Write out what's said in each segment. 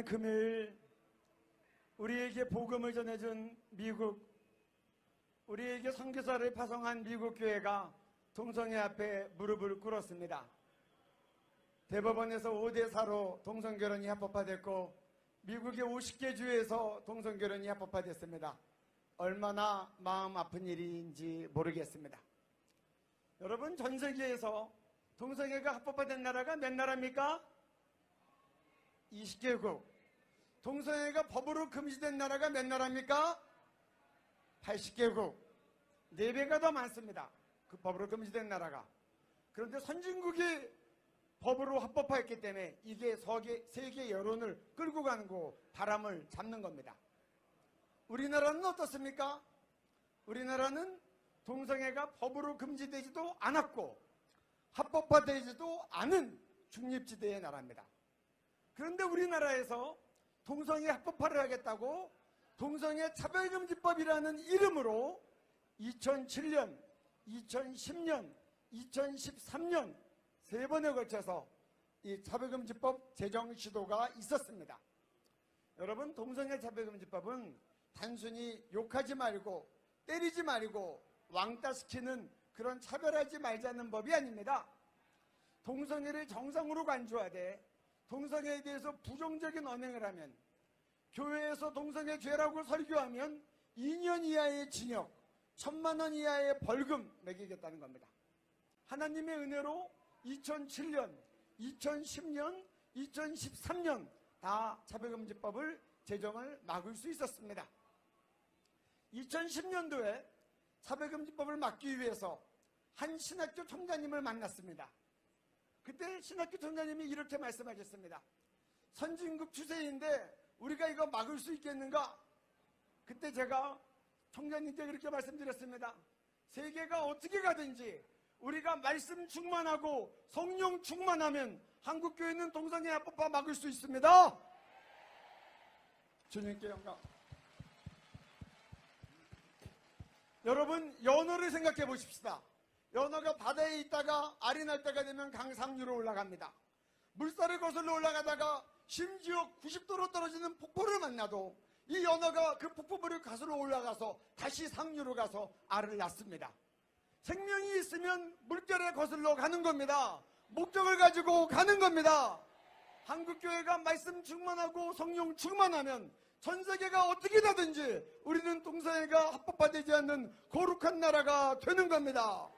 지난 금요일 우리에게 복음을 전해준 미국, 우리에게 선교사를 파송한 미국 교회가 동성애 앞에 무릎을 꿇었습니다. 대법원에서 5대4로 동성결혼이 합법화됐고 미국의 50개 주에서 동성결혼이 합법화됐습니다. 얼마나 마음 아픈 일인지 모르겠습니다. 여러분, 전 세계에서 동성애가 합법화된 나라가 몇 나라입니까? 20개국. 동성애가 법으로 금지된 나라가 몇 나라입니까? 80개국. 4배가 더 많습니다. 그 법으로 금지된 나라가. 그런데 선진국이 법으로 합법화했기 때문에 이게 세계 여론을 끌고 가는 거, 바람을 잡는 겁니다. 우리나라는 어떻습니까? 우리나라는 동성애가 법으로 금지되지도 않았고 합법화되지도 않은 중립지대의 나라입니다. 그런데 우리나라에서 동성애 합법화를 하겠다고 동성애 차별금지법이라는 이름으로 2007년, 2010년, 2013년 3번에 걸쳐서 이 차별금지법 제정 시도가 있었습니다. 여러분, 동성애 차별금지법은 단순히 욕하지 말고 때리지 말고 왕따시키는 그런 차별하지 말자는 법이 아닙니다. 동성애를 정상으로 간주하되 동성애에 대해서 부정적인 언행을 하면, 교회에서 동성애 죄라고 설교하면 2년 이하의 징역, 1,000만 원 이하의 벌금 매기겠다는 겁니다. 하나님의 은혜로 2007년, 2010년, 2013년 다 차별금지법을 제정을 막을 수 있었습니다. 2010년도에 차별금지법을 막기 위해서 한 신학교 총장님을 만났습니다. 그때 신학교 총장님이 이렇게 말씀하셨습니다. 선진국 추세인데 우리가 이거 막을 수 있겠는가? 그때 제가 총장님께 그렇게 말씀드렸습니다. 세계가 어떻게 가든지 우리가 말씀 충만하고 성령 충만하면 한국교회는 동성애 합법화 막을 수 있습니다. 주님께 영광. 여러분, 연어를 생각해 보십시다. 연어가 바다에 있다가 알이 날 때가 되면 강상류로 올라갑니다. 물살을 거슬러 올라가다가 심지어 90도로 떨어지는 폭포를 만나도 이 연어가 그 폭포물을 거슬러 올라가서 다시 상류로 가서 알을 낳습니다. 생명이 있으면 물결에 거슬러 가는 겁니다. 목적을 가지고 가는 겁니다. 한국교회가 말씀 충만하고 성령 충만하면 전 세계가 어떻게 되든지 우리는 동성애가 합법화되지 않는 거룩한 나라가 되는 겁니다.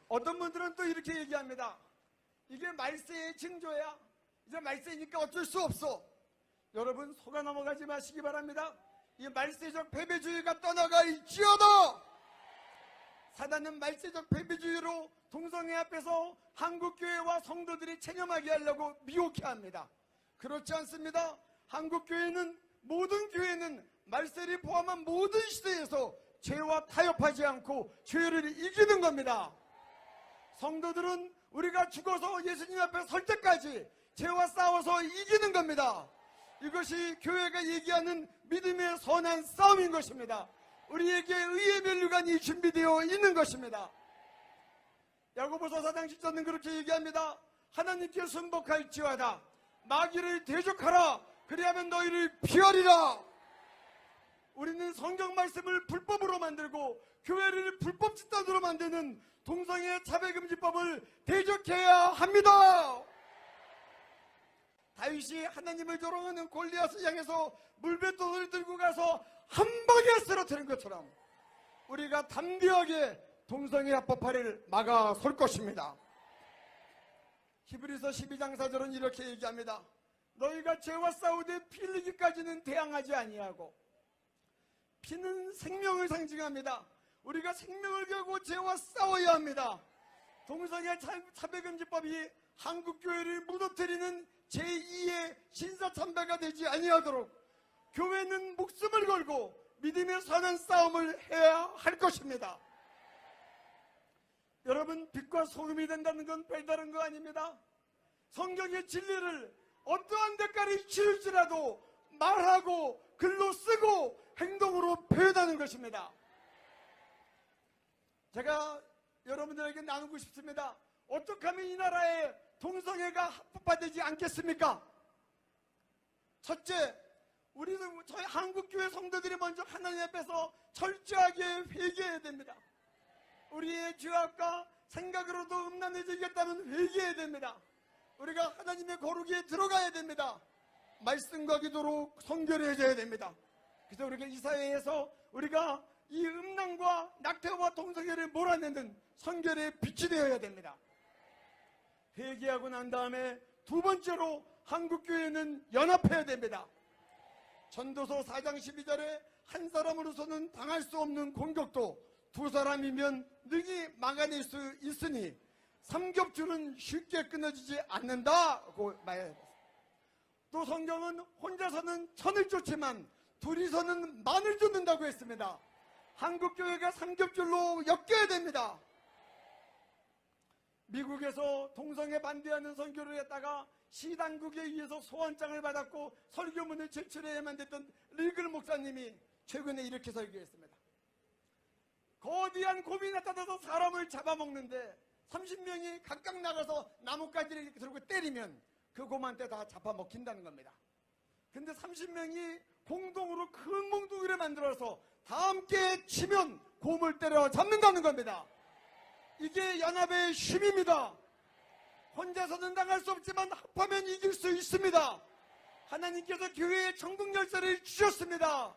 어떤 분들은 또 이렇게 얘기합니다. 이게 말세의 징조야. 이제 말세니까 어쩔 수 없어. 여러분, 속아 넘어가지 마시기 바랍니다. 이 말세적 패배주의가 떠나갈지어다. 사단은 말세적 패배주의로 동성애 앞에서 한국교회와 성도들이 체념하게 하려고 미혹해 합니다. 그렇지 않습니다. 한국교회는, 모든 교회는 말세를 포함한 모든 시대에서 죄와 타협하지 않고 죄를 이기는 겁니다. 성도들은 우리가 죽어서 예수님 앞에 설 때까지 죄와 싸워서 이기는 겁니다. 이것이 교회가 얘기하는 믿음의 선한 싸움인 것입니다. 우리에게 의의 면류관이 준비되어 있는 것입니다. 야고보서 4장 10절은 그렇게 얘기합니다. 하나님께 순복할지어다. 마귀를 대적하라. 그리하면 너희를 피하리라. 우리는 성경 말씀을 불법으로 만들고 교회를 불법 집단으로 만드는 동성애 차별금지법을 대적해야 합니다. 다윗이 하나님을 조롱하는 골리앗을 향해서 물맷돌을 들고 가서 한 방에 쓰러뜨린 것처럼 우리가 담대하게 동성애 합법화를 막아설 것입니다. 히브리서 12장 4절은 이렇게 얘기합니다. 너희가 죄와 싸우되 피 흘리기까지는 대항하지 아니하고. 피는 생명을 상징합니다. 우리가 생명을 걸고 죄와 싸워야 합니다. 동성애 차별금지법이 한국교회를 무너뜨리는 제2의 신사참배가 되지 아니하도록 교회는 목숨을 걸고 믿음의 선한 싸움을 해야 할 것입니다. 여러분, 빛과 소금이 된다는 건 별다른 거 아닙니다. 성경의 진리를 어떠한 대가를 치를지라도 말하고 글로 쓰고 행동으로 표현하는 것입니다. 제가 여러분들에게 나누고 싶습니다. 어떻게 하면 이 나라에 동성애가 합법화되지 않겠습니까? 첫째, 우리는 저희 한국교회 성도들이 먼저 하나님 앞에서 철저하게 회개해야 됩니다. 우리의 죄악과 생각으로도 음란해지겠다면 회개해야 됩니다. 우리가 하나님의 거룩에 들어가야 됩니다. 말씀과 기도로 성결해져야 됩니다. 그래서 우리가 이 사회에서 우리가 이 음란과 낙태와 동성애를 몰아내는 성결의 빛이 되어야 됩니다. 회개하고 난 다음에 두 번째로 한국교회는 연합해야 됩니다. 전도서 4장 12절에 한 사람으로서는 당할 수 없는 공격도 두 사람이면 능히 막아낼 수 있으니 삼겹줄은 쉽게 끊어지지 않는다고 말했습니다. 또 성경은 혼자서는 천을 쫓지만 둘이서는 만을 쫓는다고 했습니다. 한국교회가 삼겹줄로 엮여야 됩니다. 미국에서 동성애 반대하는 선교를 했다가 시당국에 의해서 소환장을 받았고 설교문을 제출해야만 됐던 리글 목사님이 최근에 이렇게 설교했습니다. 거대한 곰이 나타나서 사람을 잡아먹는데 30명이 각각 나가서 나뭇가지를 이렇게 들고 때리면 그 곰한테 다 잡아먹힌다는 겁니다. 근데 30명이 공동으로 큰 몽둥이를 만들어서 다 함께 치면 곰을 때려 잡는다는 겁니다. 이게 연합의 힘입니다. 혼자서는 당할 수 없지만 합하면 이길 수 있습니다. 하나님께서 교회에 천국 열쇠를 주셨습니다.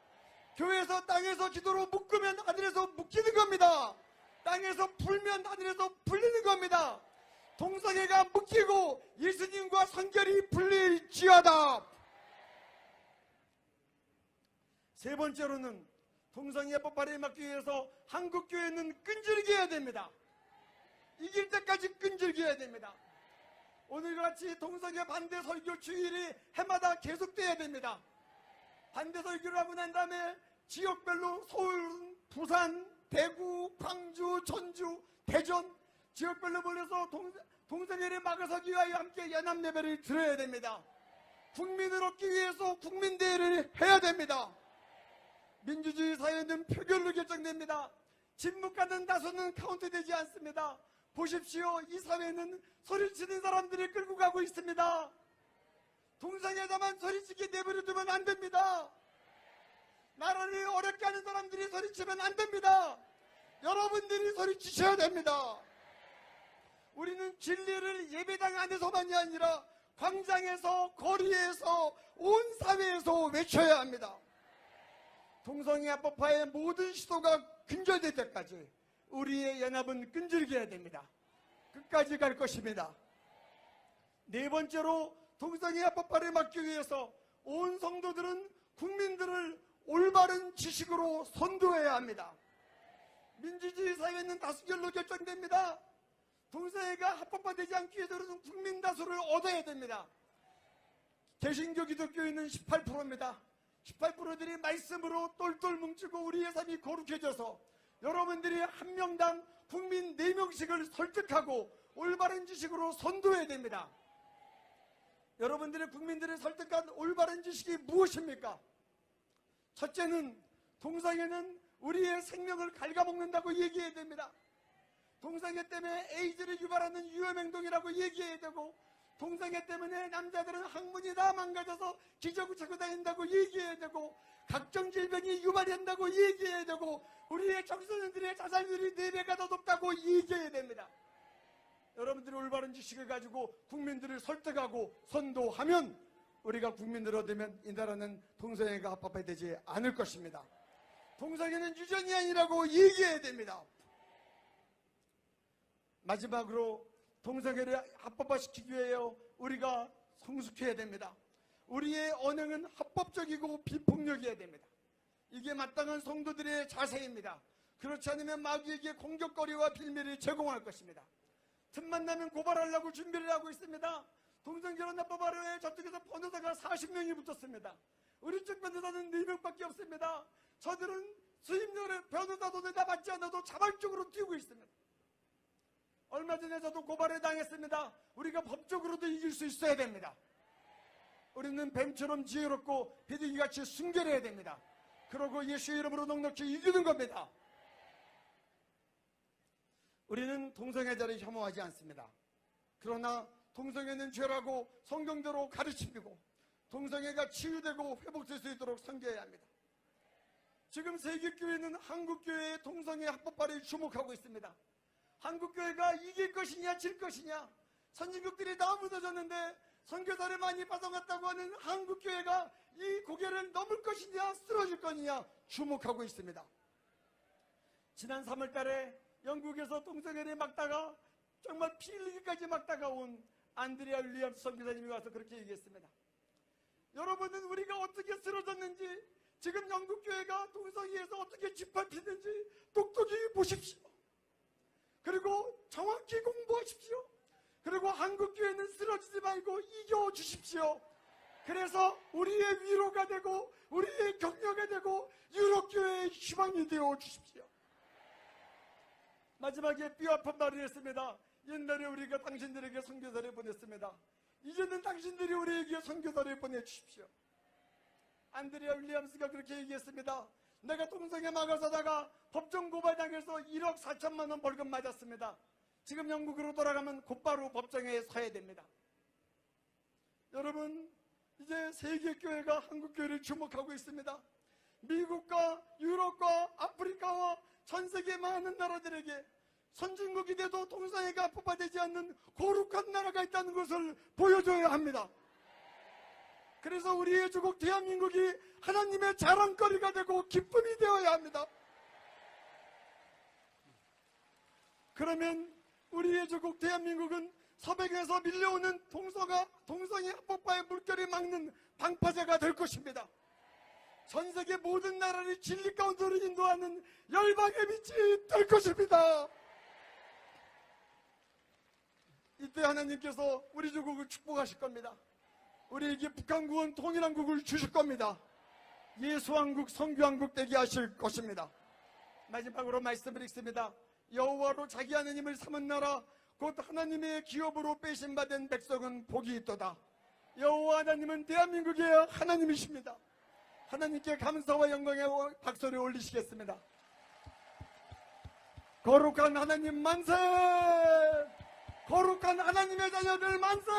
교회에서 땅에서 기도로 묶으면 하늘에서 묶이는 겁니다. 땅에서 풀면 하늘에서 풀리는 겁니다. 동성애가 묶이고 예수님과 성결이 풀릴지어다. 세 번째로는 동성애 법화를 막기 위해서 한국교회는 끈질겨야 됩니다. 이길 때까지 끈질겨야 됩니다. 오늘같이 동성애 반대 설교 주일이 해마다 계속돼야 됩니다. 반대 설교를 하고 난 다음에 지역별로 서울, 부산, 대구, 광주, 전주, 대전 지역별로 몰려서 동성애를 막아서기 위하여 함께 연합예배를 드려야 됩니다. 국민을 얻기 위해서 국민대회를 해야 됩니다. 민주주의 사회는 표결로 결정됩니다. 침묵하는 다수는 카운트되지 않습니다. 보십시오. 이 사회는 소리치는 사람들이 끌고 가고 있습니다. 동성애자만 소리치게 내버려두면 안 됩니다. 나라를 어렵게 하는 사람들이 소리치면 안 됩니다. 여러분들이 소리치셔야 됩니다. 우리는 진리를 예배당 안에서만이 아니라 광장에서, 거리에서, 온 사회에서 외쳐야 합니다. 동성애 합법화의 모든 시도가 근절될 때까지 우리의 연합은 끈질겨야 됩니다. 끝까지 갈 것입니다. 네 번째로 동성애 합법화를 막기 위해서 온 성도들은 국민들을 올바른 지식으로 선도해야 합니다. 민주주의 사회는 다수결로 결정됩니다. 동성애가 합법화되지 않기 위해서는 국민 다수를 얻어야 됩니다. 개신교 기독교인은 18%입니다. 18%들이 말씀으로 똘똘 뭉치고 우리의 삶이 거룩해져서 여러분들이 한 명당 국민 4명씩을 설득하고 올바른 지식으로 선도해야 됩니다. 여러분들의 국민들을 설득한 올바른 지식이 무엇입니까? 첫째는 동성애는 우리의 생명을 갉아먹는다고 얘기해야 됩니다. 동성애 때문에 에이즈를 유발하는 위험행동이라고 얘기해야 되고, 동성애 때문에 남자들은 항문이 다 망가져서 기저귀 차고 다닌다고 얘기해야 되고, 각종 질병이 유발된다고 얘기해야 되고, 우리의 청소년들의 자살률이 4배가 더 높다고 얘기해야 됩니다. 여러분들이 올바른 지식을 가지고 국민들을 설득하고 선도하면 우리가 국민들을 얻으면 이 나라는 동성애가 합법화되지 않을 것입니다. 동성애는 유전이 아니라고 얘기해야 됩니다. 마지막으로 동성애를 합법화시키기 위해 우리가 성숙해야 됩니다. 우리의 언행은 합법적이고 비폭력이어야 됩니다. 이게 마땅한 성도들의 자세입니다. 그렇지 않으면 마귀에게 공격거리와 빌미를 제공할 것입니다. 틈만 나면 고발하려고 준비를 하고 있습니다. 동성결혼 합법화를 위해 저쪽에서 변호사가 40명이 붙었습니다. 우리 쪽 변호사는 4명밖에 없습니다. 저들은 수임료를 변호사 돈을 다 받지 않아도 자발적으로 뛰고 있습니다. 얼마 전에 저도 고발을 당했습니다. 우리가 법적으로도 이길 수 있어야 됩니다. 우리는 뱀처럼 지혜롭고 비둘기같이 순결해야 됩니다. 그러고 예수의 이름으로 넉넉히 이기는 겁니다. 우리는 동성애자를 혐오하지 않습니다. 그러나 동성애는 죄라고 성경대로 가르치고 동성애가 치유되고 회복될 수 있도록 섬겨야 합니다. 지금 세계교회는 한국교회의 동성애 합법화를 주목하고 있습니다. 한국교회가 이길 것이냐 질 것이냐, 선진국들이 다 무너졌는데 선교사를 많이 받아갔다고 하는 한국교회가 이 고개를 넘을 것이냐 쓰러질 것이냐 주목하고 있습니다. 지난 3월 달에 영국에서 동성애를 막다가 정말 피 흘리기까지 막다가 온 안드레아 윌리엄스 선교사님이 와서 그렇게 얘기했습니다. 여러분은 우리가 어떻게 쓰러졌는지, 지금 영국교회가 동성애에서 어떻게 짓밟히는지 똑똑히 보십시오. 그리고 정확히 공부하십시오. 그리고 한국교회는 쓰러지지 말고 이겨주십시오. 그래서 우리의 위로가 되고 우리의 격려가 되고 유럽교회의 희망이 되어 주십시오. 마지막에 뼈아픈 말을 했습니다. 옛날에 우리가 당신들에게 선교사를 보냈습니다. 이제는 당신들이 우리에게 선교사를 보내주십시오. 안드레아 윌리엄스가 그렇게 얘기했습니다. 내가 동성애 막아서다가 법정 고발당해서 1억 4천만 원 벌금 맞았습니다. 지금 영국으로 돌아가면 곧바로 법정에 서야 됩니다. 여러분, 이제 세계교회가 한국교회를 주목하고 있습니다. 미국과 유럽과 아프리카와 전 세계 많은 나라들에게 선진국이 돼도 동성애가 합법화되지 않는 거룩한 나라가 있다는 것을 보여줘야 합니다. 그래서 우리의 조국 대한민국이 하나님의 자랑거리가 되고 기쁨이 되어야 합니다. 그러면 우리의 조국 대한민국은 서백에서 밀려오는 동성애 합법화의 물결을 막는 방파제가 될 것입니다. 전 세계 모든 나라를 진리 가운데로 인도하는 열방의 빛이 될 것입니다. 이때 하나님께서 우리 조국을 축복하실 겁니다. 우리에게 북한국은 통일한국을 주실 겁니다. 예수한국, 선교한국 되게 하실 것입니다. 마지막으로 말씀을 읽습니다. 여호와로 자기 하나님을 삼은 나라 곧 하나님의 기업으로 빼신받은 백성은 복이 있도다. 여호와 하나님은 대한민국의 하나님이십니다. 하나님께 감사와 영광의 박수를 올리시겠습니다. 거룩한 하나님 만세! 거룩한 하나님의 자녀들 만세!